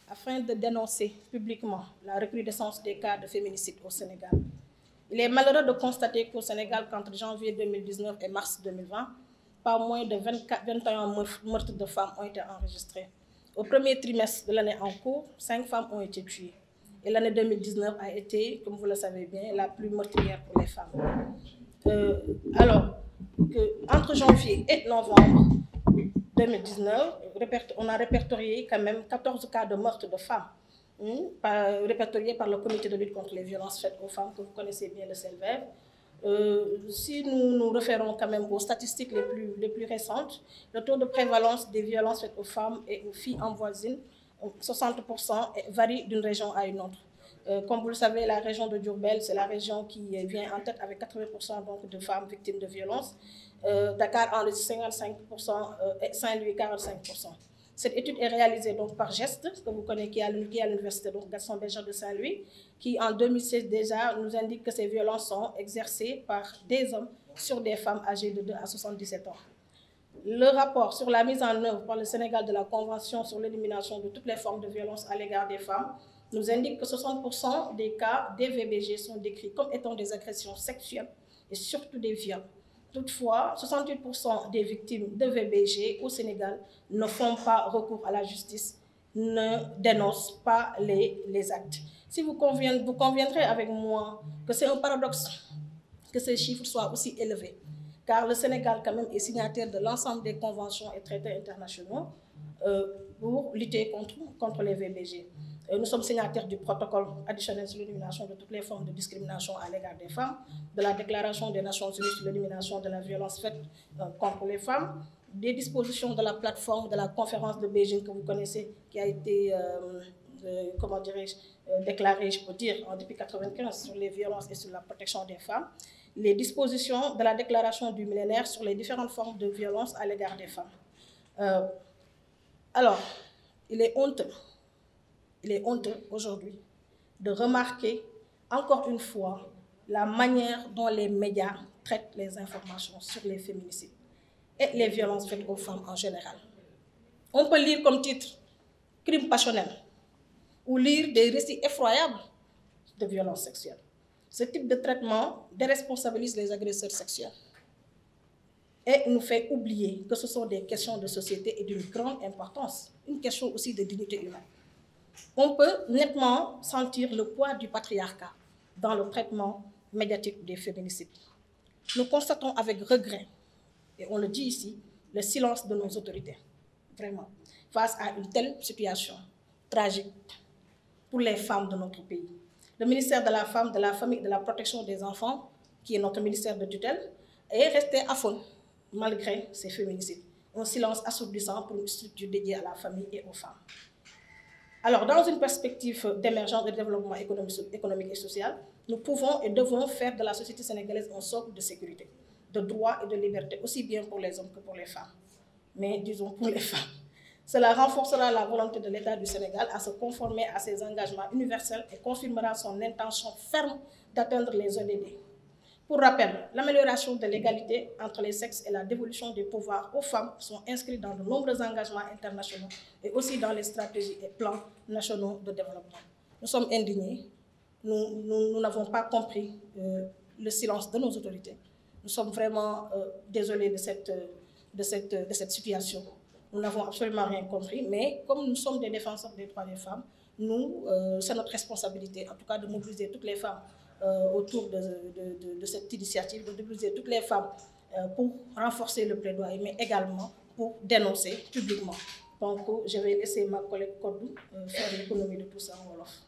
Afin de dénoncer publiquement la recrudescence des cas de féminicide au Sénégal. Il est malheureux de constater qu'au Sénégal, qu'entre janvier 2019 et mars 2020, pas moins de 21 meurtres de femmes ont été enregistrés. Au premier trimestre de l'année en cours, 5 femmes ont été tuées. Et l'année 2019 a été, comme vous le savez bien, la plus meurtrière pour les femmes. Alors, entre janvier et novembre 2019, on a répertorié quand même 14 cas de meurtre de femmes, répertoriés par le comité de lutte contre les violences faites aux femmes, que vous connaissez bien, le CELVEV. Si nous nous référons quand même aux statistiques les plus récentes, le taux de prévalence des violences faites aux femmes et aux filles en voisine, 60%, varie d'une région à une autre. Comme vous le savez, la région de Diourbel, c'est la région qui vient en tête avec 80% donc, de femmes victimes de violences. Dakar enregistre 55% et Saint-Louis 45%. Cette étude est réalisée donc par GEST, que vous connaissez, qui est à l'université Gaston Berger de Saint-Louis, qui en 2016 déjà nous indique que ces violences sont exercées par des hommes sur des femmes âgées de 2 à 77 ans. Le rapport sur la mise en œuvre par le Sénégal de la Convention sur l'élimination de toutes les formes de violence à l'égard des femmes nous indique que 60% des cas des VBG sont décrits comme étant des agressions sexuelles et surtout des viols. Toutefois, 68% des victimes de VBG au Sénégal ne font pas recours à la justice, ne dénoncent pas les actes. Si vous conviendrez avec moi que c'est un paradoxe que ces chiffres soient aussi élevés, car le Sénégal quand même est signataire de l'ensemble des conventions et traités internationaux pour lutter contre les VBG. Nous sommes signataires du protocole additionnel sur l'élimination de toutes les formes de discrimination à l'égard des femmes, de la Déclaration des Nations Unies sur l'élimination de la violence faite contre les femmes, des dispositions de la plateforme de la conférence de Beijing que vous connaissez, qui a été, comment dirais-je, déclarée, je peux dire, depuis 1995 sur les violences et sur la protection des femmes, les dispositions de la Déclaration du millénaire sur les différentes formes de violence à l'égard des femmes. Alors, il est honteux aujourd'hui de remarquer encore une fois la manière dont les médias traitent les informations sur les féminicides et les violences faites aux femmes en général. On peut lire comme titre « Crime passionnel » ou lire des récits effroyables de violences sexuelles. Ce type de traitement déresponsabilise les agresseurs sexuels et nous fait oublier que ce sont des questions de société et d'une grande importance, une question aussi de dignité humaine. On peut nettement sentir le poids du patriarcat dans le traitement médiatique des féminicides. Nous constatons avec regret, et on le dit ici, le silence de nos autorités, vraiment, face à une telle situation tragique pour les femmes de notre pays. Le ministère de la Femme, de la Famille et de la Protection des Enfants, qui est notre ministère de tutelle, est resté aphone malgré ces féminicides. Un silence assourdissant pour une structure dédiée à la famille et aux femmes. Alors, dans une perspective d'émergence et de développement économique et social, nous pouvons et devons faire de la société sénégalaise un socle de sécurité, de droit et de liberté, aussi bien pour les hommes que pour les femmes. Mais disons pour les femmes. Cela renforcera la volonté de l'État du Sénégal à se conformer à ses engagements universels et confirmera son intention ferme d'atteindre les ODD. Pour rappel, l'amélioration de l'égalité entre les sexes et la dévolution des pouvoirs aux femmes sont inscrits dans de nombreux engagements internationaux et aussi dans les stratégies et plans nationaux de développement. Nous sommes indignés, nous n'avons pas compris le silence de nos autorités. Nous sommes vraiment désolés de cette situation. Nous n'avons absolument rien compris, mais comme nous sommes des défenseurs des droits des femmes, c'est notre responsabilité, en tout cas, de mobiliser toutes les femmes autour de cette initiative, de mobiliser toutes les femmes pour renforcer le plaidoyer, mais également pour dénoncer publiquement. Donc, je vais laisser ma collègue Kodou faire l'économie de tout ça en Wolof.